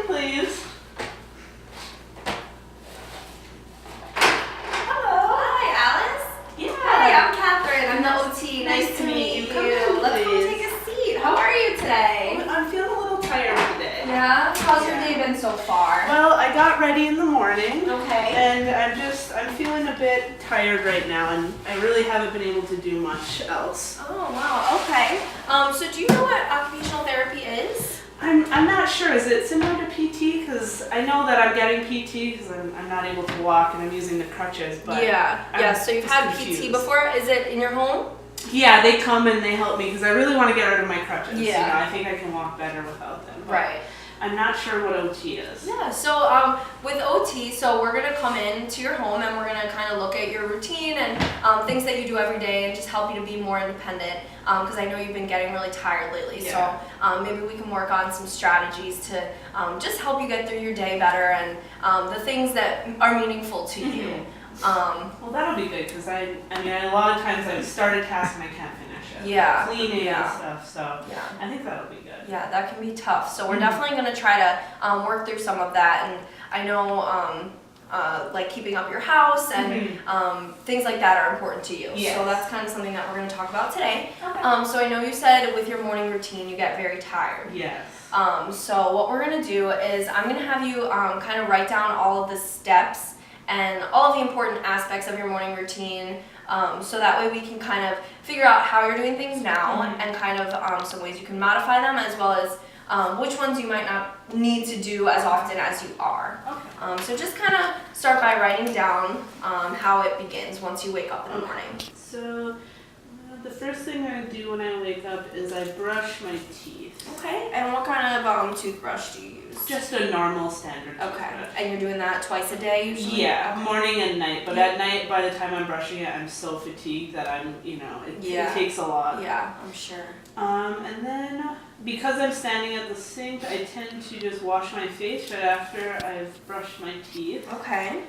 please. Hello. Hi, Alice. Yeah. Hi, I'm Catherine. I'm the OT. Nice to meet you. Come in, Let's go please. take a seat. How are you today? I'm feeling a little tired today. Yeah? How's your day been so far? Well, I got ready in the morning. Okay. And I'm feeling a bit tired right now, and I really haven't been able to do much else. Oh, wow. Okay. So do you know what occupational therapy is? I'm not sure. Is it similar to PT? Because I know that I'm getting PT because I'm not able to walk and I'm using the crutches. But Yeah. So you've had confused. PT before. Is it in your home? Yeah, they come and they help me because I really want to get rid of my crutches. Yeah. You know, I think I can walk better without them. But Right. I'm not sure what OT is. Yeah, so with OT, so we're gonna come into your home and we're gonna kind of look at your routine and things that you do every day and just help you to be more independent. Because I know you've been getting really tired lately, Yeah. so maybe we can work on some strategies to just help you get through your day better and the things that are meaningful to you. Well, that'll be good because I mean, a lot of times I start a task and I can't finish it. Yeah. Cleaning Yeah. and stuff. So Yeah. I think that'll be good. Yeah, that can be tough. So we're definitely going to try to work through some of that. And I know like keeping up your house and things like that are important to you. Yes. So that's kind of something that we're going to talk about today. Okay. So I know you said with your morning routine you get very tired. Yes. So what we're going to do is I'm going to have you kind of write down all of the steps and all of the important aspects of your morning routine. So that way we can kind of figure out how you're doing things now and kind of some ways you can modify them as well as which ones you might not need to do as often as you are. Okay. So just kind of start by writing down how it begins once you wake up in the morning. So the first thing I do when I wake up is I brush my teeth. Okay, and what kind of toothbrush do you use? Just a normal standard Okay, toothbrush. and you're doing that twice a day usually? Yeah, Okay. morning and night. But at night, by the time I'm brushing it, I'm so fatigued that it takes a lot. Yeah, I'm sure. And then because I'm standing at the sink, I tend to just wash my face right after I've brushed my teeth. Okay.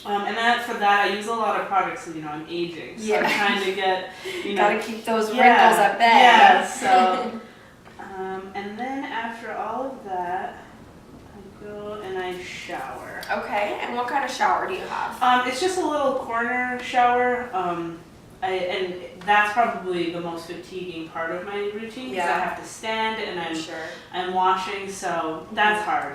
And for that, I use a lot of products because, I'm aging. So I'm trying to get, Gotta keep those wrinkles at bay. Yeah, so, and then after all of that, I go and I shower. Okay, and what kind of shower do you have? It's just a little corner shower. And that's probably the most fatiguing part of my routine because I have to stand and I'm washing, so that's hard.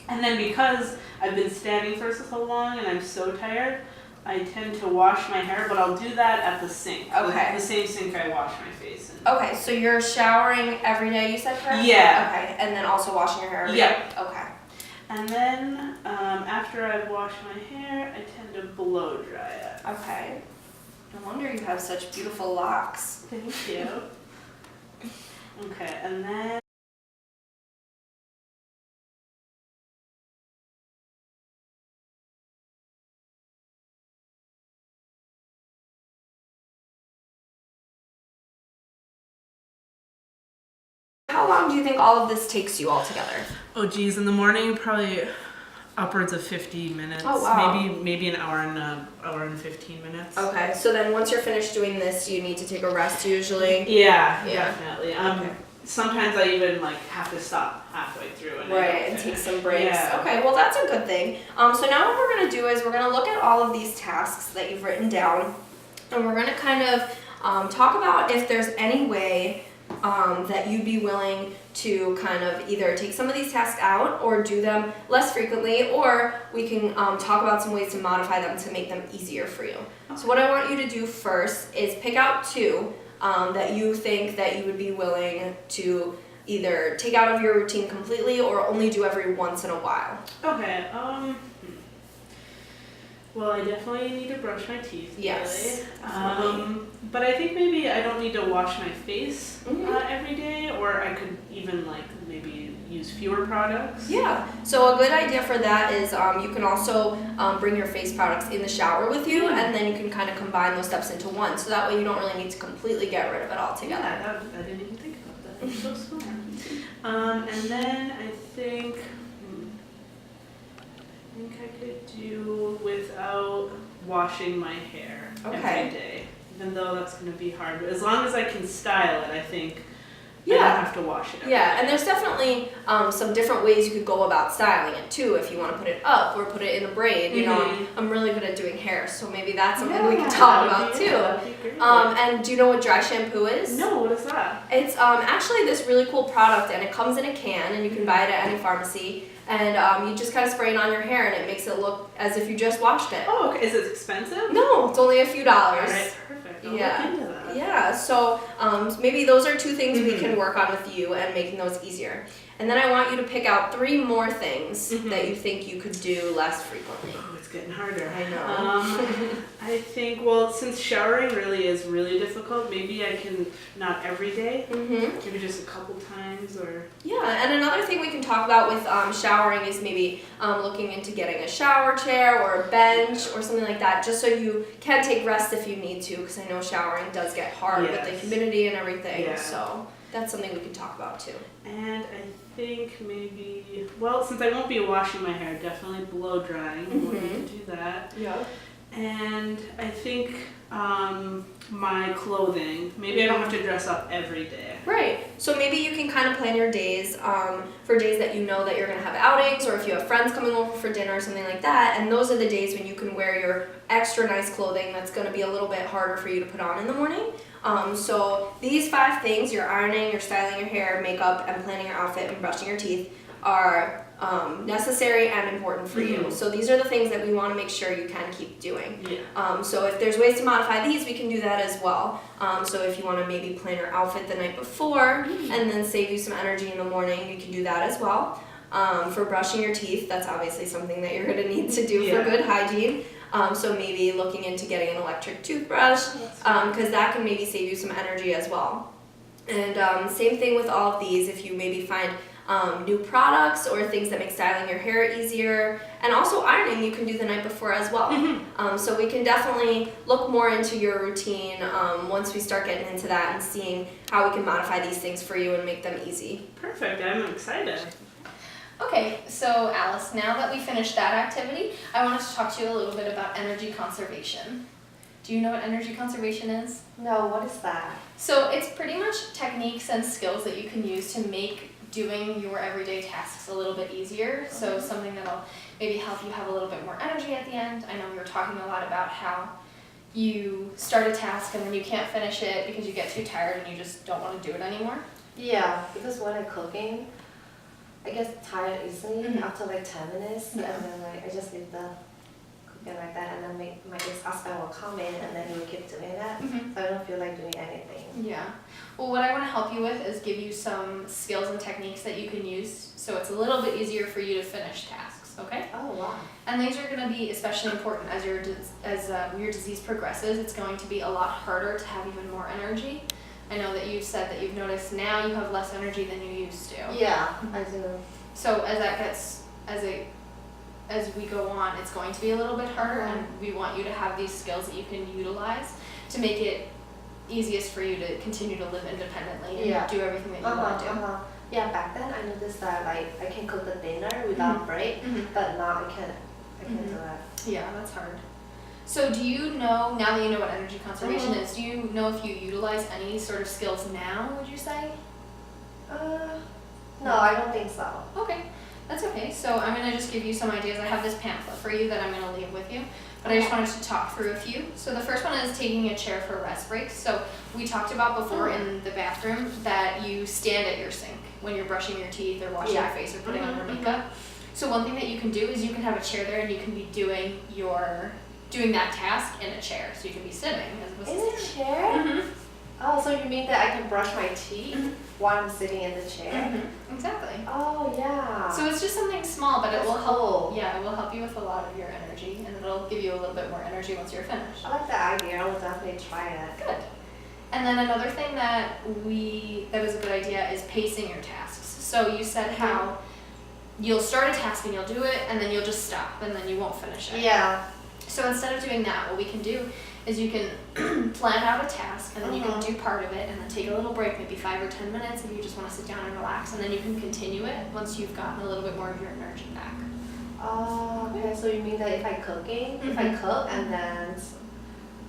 And then because I've been standing for so long and I'm so tired, I tend to wash my hair, but I'll do that at the sink. Okay. The same sink I wash my face in. Okay, so you're showering every day, you said, correct? Yeah. Okay, and then also washing your hair every Yep. day? Okay. And then after I've washed my hair, I tend to blow dry it. Okay. No wonder you have such beautiful locks. Thank you. Okay, and then How long do you think all of this takes you altogether? oh geez, in the morning probably upwards of 50 minutes. Oh, wow. Maybe an hour and 15 minutes. Okay, so then once you're finished doing this, do you need to take a rest usually? Yeah, Yeah. definitely. Okay. Sometimes I even have to stop halfway through and And take some breaks. Yeah. Okay, well that's a good thing. So now what we're going to do is we're going to look at all of these tasks that you've written down and we're going to kind of talk about if there's any way that you'd be willing to kind of either take some of these tasks out or do them less frequently, or we can talk about some ways to modify them to make them easier for you. Okay. So what I want you to do first is pick out two that you think that you would be willing to either take out of your routine completely or only do every once in a while. Okay. Well, I definitely need to brush my teeth. Yes. Really. But I think maybe I don't need to wash my face every day, or I could even maybe use fewer products. Yeah. So a good idea for that is you can also bring your face products in the shower with you, and then you can kind of combine those steps into one. So that way you don't really need to completely get rid of it altogether. Yeah, I didn't even think about that. I'm so smart. And then I think I could do without washing my hair every day, even though that's going to be hard. But as long as I can style it, I think I don't have to wash it every day. And there's definitely some different ways you could go about styling it too. If you want to put it up or put it in a braid, you know, I'm really good at doing hair, so maybe that's something we can talk about too. That'd be great. And do you know what dry shampoo is? No, what is that? It's actually this really cool product, and it comes in a can, and you can buy it at any pharmacy. And you just kind of spray it on your hair, and it makes it look as if you just washed it. Oh, okay. Is it expensive? No, it's only a few dollars. All right, perfect. I'll look into that. Yeah, so maybe those are 2 things we can work on with you and making those easier. And then I want you to pick out 3 more things that you think you could do less frequently. Oh, it's getting harder. I know. I think, well, since showering really is really difficult, maybe I can, not every day, maybe just a couple times or... Yeah, and another thing we can talk about with showering is maybe looking into getting a shower chair or a bench or something like that, just so you can take rest if you need to, because I know showering does get hard with the humidity and everything, so that's something we can talk about too. And I think maybe, well, since I won't be washing my hair, definitely blow drying. We'll need to do that. Yeah. And I think my clothing, maybe I don't have to dress up every day. Right. So maybe you can kind of plan your days for days that you know that you're going to have outings, or if you have friends coming over for dinner or something like that. And those are the days when you can wear your extra nice clothing that's going to be a little bit harder for you to put on in the morning. So these 5 things, your ironing, your styling your hair, makeup, and planning your outfit, and brushing your teeth, are necessary and important for you. So these are the things that we want to make sure you can keep doing. So if there's ways to modify these, we can do that as well. So if you want to maybe plan your outfit the night before and then save you some energy in the morning, you can do that as well. For brushing your teeth, that's obviously something that you're going to need to do for good hygiene. So maybe looking into getting an electric toothbrush, because that can maybe save you some energy as well. And same thing with all of these, if you maybe find new products or things that make styling your hair easier, and also ironing you can do the night before as well. So we can definitely look more into your routine once we start getting into that and seeing how we can modify these things for you and make them easy. Perfect, I'm excited. Okay, so Alice, now that we finished that activity, I wanted to talk to you a little bit about energy conservation. Do you know what energy conservation is? No, what is that? So it's pretty much techniques and skills that you can use to make doing your everyday tasks a little bit easier. So something that'll maybe help you have a little bit more energy at the end. I know we were talking a lot about how you start a task and then you can't finish it because you get too tired and you just don't want to do it anymore. Yeah, because when I'm cooking, I get tired easily after like 10 minutes, and then like I just leave the cooking like that, and then my husband will come in and then he will keep doing that, so I don't feel like doing anything. Yeah. Well, what I want to help you with is give you some skills and techniques that you can use so it's a little bit easier for you to finish tasks, okay? Oh, wow. And these are going to be especially important as your disease progresses. It's going to be a lot harder to have even more energy. I know that you've said that you've noticed now you have less energy than you used to. Yeah, I do. So as we go on, it's going to be a little bit harder, and we want you to have these skills that you can utilize to make it easiest for you to continue to live independently and do everything that you want to do. Yeah, back then I noticed that like I can cook the dinner without break, but now I can't do that. Yeah, that's hard. So do you know, now that you know what energy conservation is, do you know if you utilize any sort of skills now, would you say? No, I don't think so. Okay, that's okay. So I'm going to just give you some ideas. I have this pamphlet for you that I'm going to leave with you, but I just wanted to talk through a few. So the first one is taking a chair for rest breaks. So we talked about before in the bathroom that you stand at your sink when you're brushing your teeth or washing your face or putting on your makeup. So one thing that you can do is you can have a chair there and you can be doing that task in a chair. So you can be sitting as opposed to in a chair? Oh, so you mean that I can brush my teeth while I'm sitting in the chair? Exactly. Oh, yeah. So it's just something small, but it will help. Cool. Yeah, it will help you with a lot of your energy, and it'll give you a little bit more energy once you're finished. I like that idea. I will definitely try that. Good. And then another thing that is a good idea is pacing your tasks. So you said how you'll start a task and you'll do it, and then you'll just stop, and then you won't finish it. Yeah. So instead of doing that, what we can do is you can plan out a task, and then you can do part of it, and then take a little break, maybe 5 or 10 minutes if you just want to sit down and relax, and then you can continue it once you've gotten a little bit more of your energy back. Oh, okay. So you mean that if I cook and then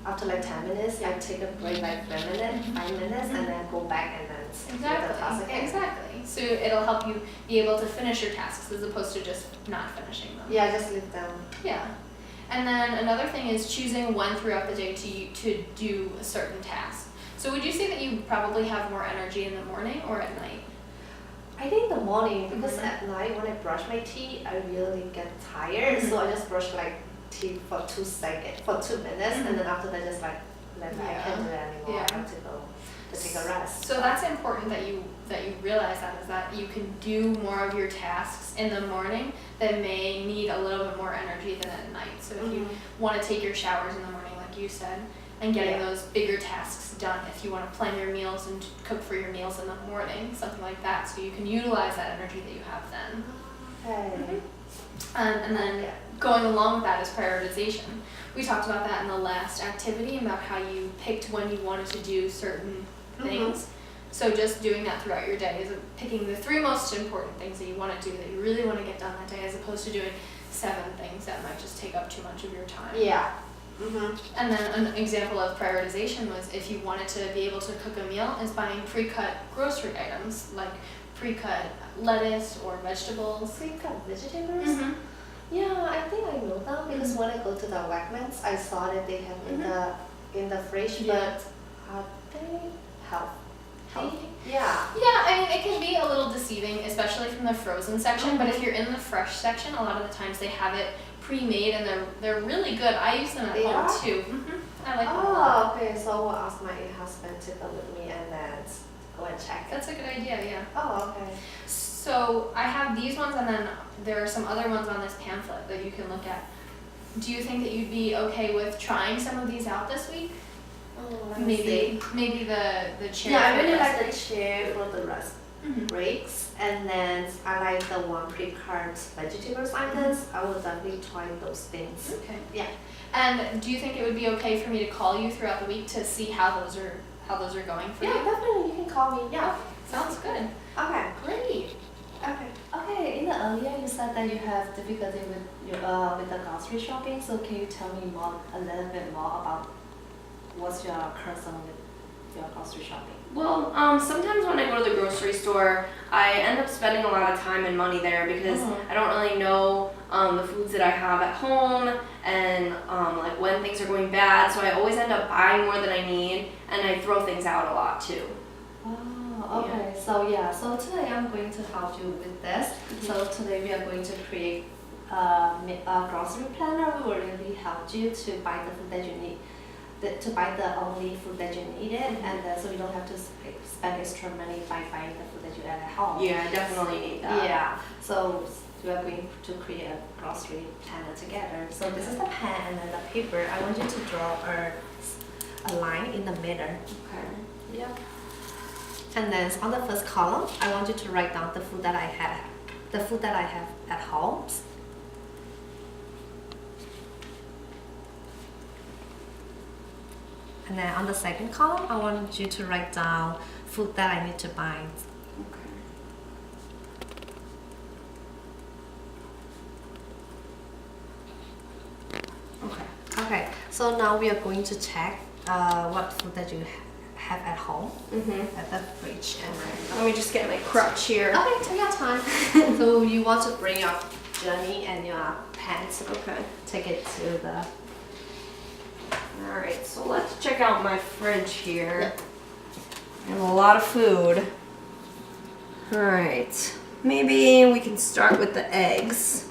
after like 10 minutes, I take a break like 5 minutes, and then go back and then with the task again. Exactly. So it'll help you be able to finish your tasks as opposed to just not finishing them. Yeah, just leave them. Yeah. And then another thing is choosing when throughout the day to do a certain task. So would you say that you probably have more energy in the morning or at night? I think the morning, because at night when I brush my teeth, I really get tired. So I just brush like teeth for 2 minutes, and then after that, just like I can't do it anymore. I have to go to take a rest. So that's important that you realize that is that you can do more of your tasks in the morning that may need a little bit more energy than at night. So if you want to take your showers in the morning, like you said, and getting those bigger tasks done, if you want to plan your meals and cook for your meals in the morning, something like that, so you can utilize that energy that you have then. Okay. And then going along with that is prioritization. We talked about that in the last activity about how you picked when you wanted to do certain things. So just doing that throughout your day is picking the 3 most important things that you want to do, that you really want to get done that day, as opposed to doing 7 things that might just take up too much of your time. Yeah. And then an example of prioritization was if you wanted to be able to cook a meal is buying pre-cut grocery items like pre-cut lettuce or vegetables. Pre-cut vegetables? Yeah, I think I know them because when I go to the Wegmans, I saw that they have in the fridge, but are they healthy? Yeah. Yeah, I mean, it can be a little deceiving, especially from the frozen section, but if you're in the fresh section, a lot of the times they have it pre-made and they're really good. I use them at home too. I like them a lot. Okay, so we'll ask my husband to go with me and then go and check. That's a good idea, yeah. Oh, okay. So I have these ones, and then there are some other ones on this pamphlet that you can look at. Do you think that you'd be okay with trying some of these out this week? Maybe the chair. Yeah, I really like the chair for the rest breaks, and then I like the one pre-cut vegetables items. I will definitely try those things. Okay. Yeah. And do you think it would be okay for me to call you throughout the week to see how those are going for you? Yeah, definitely. You can call me. Yeah. Sounds good. Okay. Great. Okay. Okay. In the earlier, you said that you have difficulty with the grocery shopping. So can you tell me a little bit more about what's your concern with your grocery shopping? Well, sometimes when I go to the grocery store, I end up spending a lot of time and money there because I don't really know the foods that I have at home and like when things are going bad. So I always end up buying more than I need, and I throw things out a lot too. Oh, okay. So today I'm going to help you with this. So today we are going to create a grocery planner. We will really help you to buy the food that you need. To buy the only food that you needed, and so you don't have to spend extra money by buying the food that you have at home. Yeah, I definitely need that. Yeah, so we are going to create a grocery planner together. So this is the pen and then the paper. I want you to draw a line in the middle. Okay. Yeah. And then on the first column, I want you to write down the food that I have at home. And then on the second column, I want you to write down food that I need to buy. Okay, so now we are going to check what food that you have at home at the fridge. And Let me just get my crutch here. okay, take your time. So you want to bring your journey and your pants. Okay. Take it to the. Alright, so let's check out my fridge here. I have a lot of food. Alright, maybe we can start with the eggs.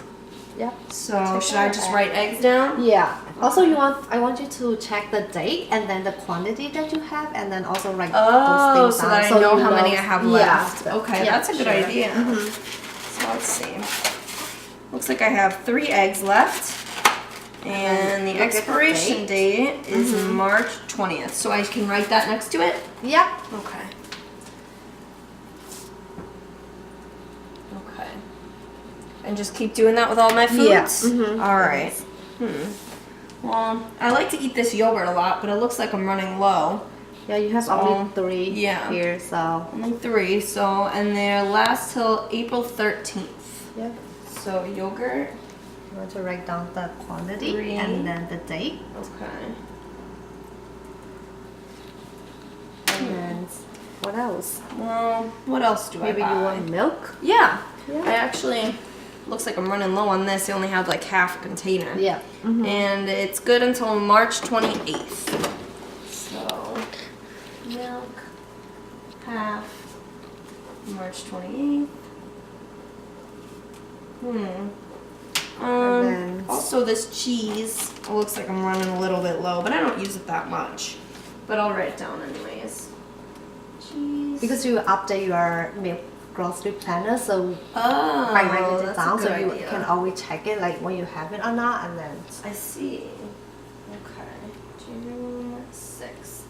Yeah. So should I just write eggs down? Yeah. Also, I want you to check the date and then the quantity that you have, and then also write Oh, those things so down. that I know how many I have left. Yeah. Okay, Yeah, that's a good sure. idea. So let's see. Looks like I have 3 eggs left. And the look at the expiration date is March 20th. So I can write that next to it? Yeah. Okay. Okay. And just keep doing that with all my foods? Yeah. All right. Well, I like to eat this yogurt a lot, but it looks like I'm running low. Yeah, you have only 3 here, so. Only 3, so, and they last till April 13th. Yeah. So yogurt. You want to write down the quantity 3. and then the date. Okay. And then What else? Well, what else do Maybe I buy? you want milk? Yeah. Yeah. I actually, looks like I'm running low on this. I only have like half a container. Yeah. Mm-hmm. And it's good until March 28th. So, milk, half, March 28th. then- Also this cheese, it looks like I'm running a little bit low, but I don't use it that much. But I'll write it down anyways. Cheese. Because you update your milk grocery planner, so by writing it that's down, a so good you idea. can always check it, like when you have it or not, and then. I see. Okay. June 6th.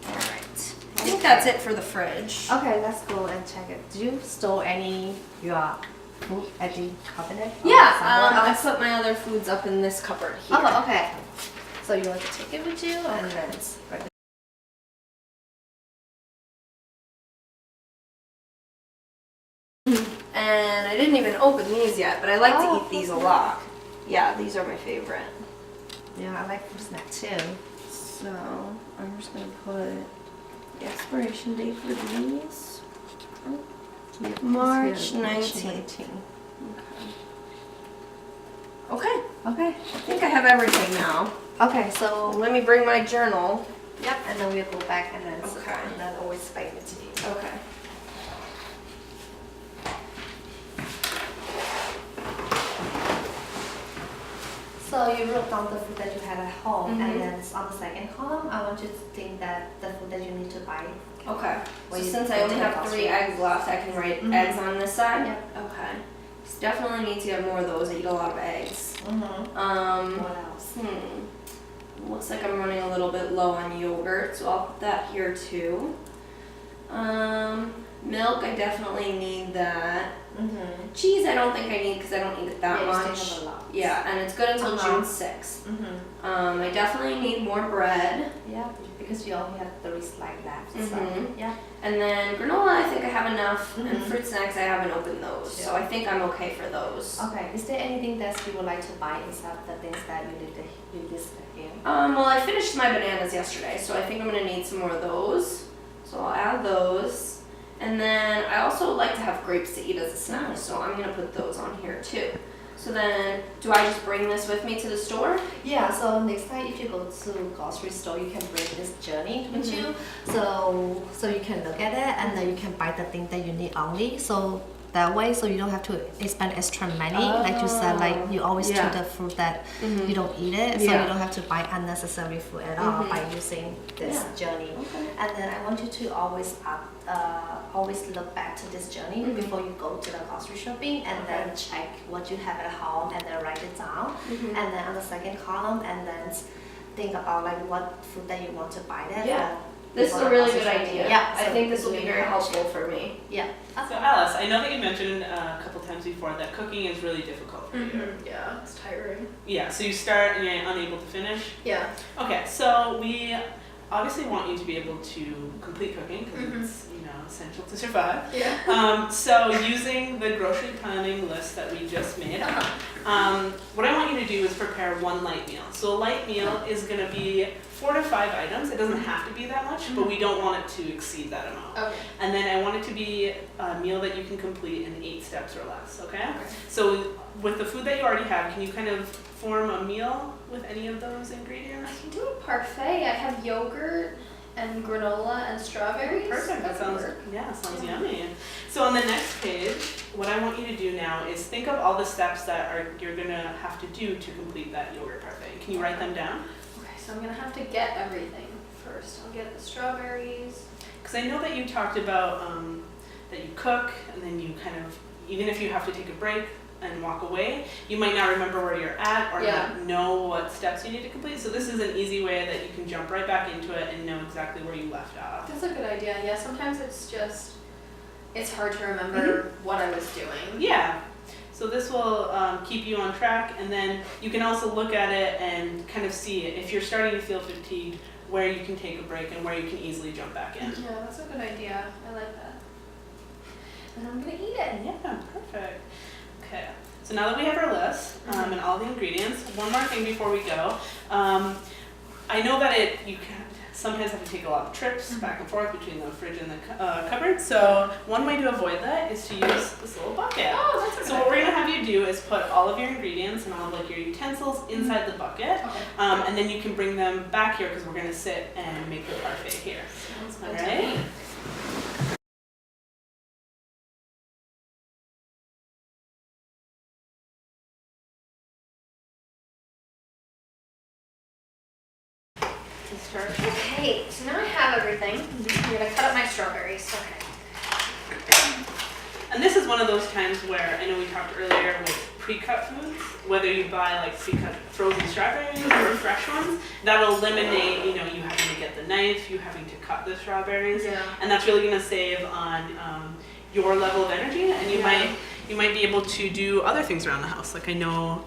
Alright. I think that's it for the fridge. Okay, let's go and check it. Do you store any your food at the cabinet? or Yeah, somewhere I else? put my other foods up in this cupboard here. Oh, okay. So you want to take it with you, and then it's ready. And I didn't even open these yet, but I like Oh, to eat these a lot. Yeah, these are my favorite. Yeah, I like fruit snack too. So I'm just gonna put the expiration date for these. March 19th. Okay, Okay. I think I have everything now. Okay, so Let me bring my journal. yep, and then we'll go back and then sit Okay. down, and then always fight with you. Okay. So you wrote down the food that you had at home, Mhm. and then on the second column, I want you to think that the food that you need to buy. Okay. Well, So you since go I only to the have grocery. 3 eggs left, I can write Mhm. eggs on this side? Yep. Okay. So definitely need to get more of those. I eat a lot of eggs. Mm-hmm. What else? Looks like I'm running a little bit low on yogurt, so I'll put that here too. Milk, I definitely need that. Mm-hmm. Cheese, I don't think I need because I don't eat it that Yeah, you much. still have a lot. Yeah, and it's good until Uh-huh. June 6th. Mm-hmm. I definitely need more bread. Yeah, because you only have 3 slices left. So Mhm. yeah. And then granola, I think I have enough. And Mhm. fruit snacks, I haven't opened those. So Yeah. I think I'm okay for those. Okay. Is there anything that you would like to buy inside the things that you listed here? Well, I finished my bananas yesterday, so I think I'm gonna need some more of those. So I'll add those. And then I also like to have grapes to eat as a snack, so I'm gonna put those on here too. So then, do I just bring this with me to the store? Yeah, so next time if you go to grocery store, you can bring this journey with Mhm. you. So you can look at it, and then you can buy the thing that you need only. So that way, so you don't have to spend extra money. Like you said, like you always Yeah. choose the food that Mhm. you don't eat it, so Yeah. you don't have to buy unnecessary food at all Mhm. by using this Yeah. journey. Okay. And then I want you to always look back to this journey Mhm. before you go to the grocery shopping, and then check what you have at home, and then write it down. Mhm. And then on the second column, and then think about like what food that you want to buy there. Yeah. for- This is before a the really grocery good shopping. idea. Yeah, I so think this will be really very helpful. helpful for me. Yeah. So Alice, I know that you mentioned a couple times before that cooking is really difficult for you. Yeah, it's tiring. Yeah, so you start and you're unable to finish. Yeah. Okay, so we obviously want you to be able to complete cooking because Mhm. it's essential to survive. Yeah. So using the grocery planning list that we just made, what I want you to do is prepare one light meal. So a light meal is going to be 4 to 5 items. It doesn't have to be that much, but we don't want it to exceed that amount. Okay. And then I want it to be a meal that you can complete in 8 steps or less, okay? Okay. So with the food that you already have, can you kind of form a meal with any of those ingredients? I can do a parfait. I have yogurt and granola and strawberries. Perfect, that could sounds, work. sounds Yeah. yummy. So on the next page, what I want you to do now is think of all the steps that you're gonna have to do to complete that yogurt parfait. Can you write them down? Okay, so I'm gonna have to get everything first. I'll get the strawberries. Because I know that you talked about that you cook and then you kind of, even if you have to take a break and walk away, you might not remember where you're at or Yeah. not know what steps you need to complete. So this is an easy way that you can jump right back into it and know exactly where you left off. That's a good idea. Yeah, sometimes it's hard to remember what I was doing. Yeah. So this will keep you on track, and then you can also look at it and kind of see if you're starting to feel fatigued, where you can take a break and where you can easily jump back in. Yeah, that's a good idea. I like that. And I'm gonna eat it. Yeah, perfect. Okay, so now that we have our list and all the ingredients, one more thing before we go. I know that sometimes have to take a lot of trips back and forth between the fridge and the cupboard. So one way to avoid that is to use this little bucket. Oh, that's a good So what we're gonna have you do is put all of your ingredients and all of like your utensils inside the bucket, Okay. and then you can bring them back here because we're gonna sit and make the parfait here. Sounds good All to right. me. To start. Okay, so now I have everything. I'm gonna cut up my strawberries. Okay. And this is one of those times where I know we talked earlier with pre-cut foods, whether you buy like pre-cut frozen strawberries or fresh ones, that'll eliminate, you having to get the knife, you having to cut the strawberries, and that's really gonna save on your level of energy, and you might be able to do other things around the house. Like I know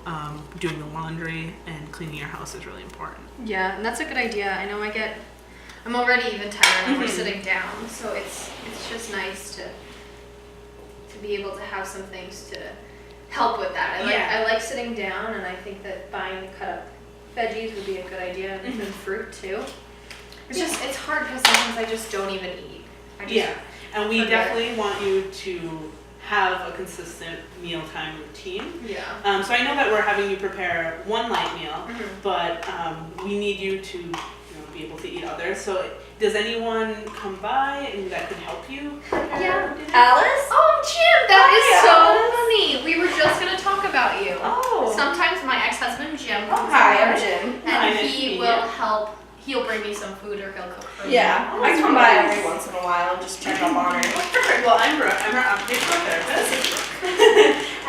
doing the laundry and cleaning your house is really important. Yeah, and that's a good idea. I know I'm already even tired when we're sitting down, so it's just nice to be able to have some things to help with that. I like sitting down, and I think that buying cut up veggies would be a good idea, and fruit too. It's hard because sometimes I just don't even eat. And we definitely want you to have a consistent mealtime routine. Yeah. So I know that we're having you prepare one light meal, but we need you to be able to eat others. So does anyone come by and that could help you prepare dinner? Alice? Oh, Jim, that is so funny. We were just gonna talk about you. Oh. Sometimes my ex-husband Jim Oh, comes hi, over, I'm Jim. and Hi, he will help. He'll bring me some food, or he'll cook for me. Yeah, I come by every once in a while and just check up on her. Perfect. Well, I'm Brooke. I'm our occupational therapist.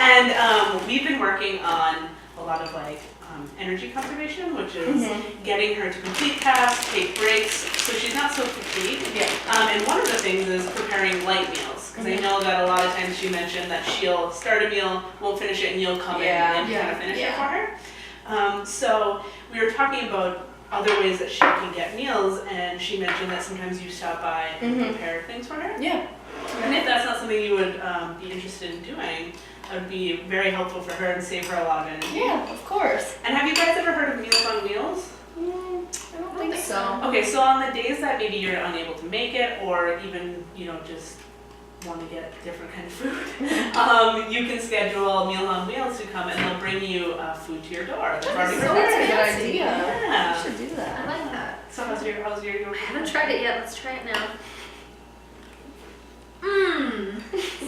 And we've been working on a lot of energy conservation, which is getting her to complete tasks, take breaks, so she's not so fatigued. And one of the things is preparing light meals, because I know that a lot of times she mentioned that she'll start a meal, won't finish it, and you'll come in and kind of finish it for her. So we were talking about other ways that she can get meals, and she mentioned that sometimes you stop by and prepare things for her. Yeah. And if that's not something you would be interested in doing, that would be very helpful for her and save her a lot of energy. Yeah, of course. And have you guys ever heard of Meals on Wheels? I don't think so. Okay, so on the days that maybe you're unable to make it, or even, just want to get different kind of food, you can schedule Meals on Wheels to come, and they'll bring you food to your door. That's already so prepared. That's a good fancy. idea. Yeah. We should do that. I like that. So how's your I haven't tried it yet. Let's try it now. Mmm,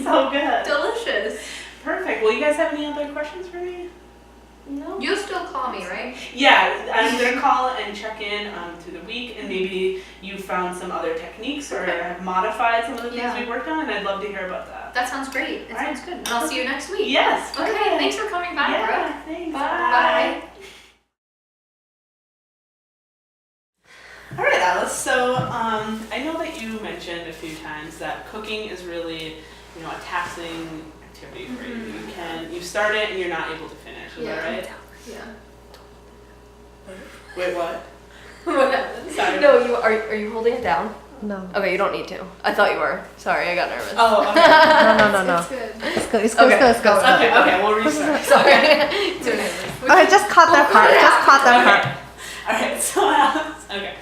So good. delicious. Perfect. Well, you guys have any other questions for me? No. You'll still call me, right? Yeah, I'm gonna call and check in through the week, and maybe you found some other techniques or have modified some of the things we worked on, and I'd love to hear about that. That sounds great. That sounds good. And I'll see you next week. Yes. Okay, perfect. thanks for coming by, Brooke. Yeah, thanks. Bye. All right, Alice. So I know that you mentioned a few times that cooking is really, a taxing activity for you. You start it and you're not able to finish. Is that right? Yeah. Wait, what? What happened? Sorry. No, are you holding it down? No. Okay, you don't need to. I thought you were. Sorry, I got nervous. Oh, okay. No. It's good. It's good. It's good. Okay. It's good. Okay, we'll restart. Sorry. Okay, just cut that part. Just cut that part. All right, so Alice, okay.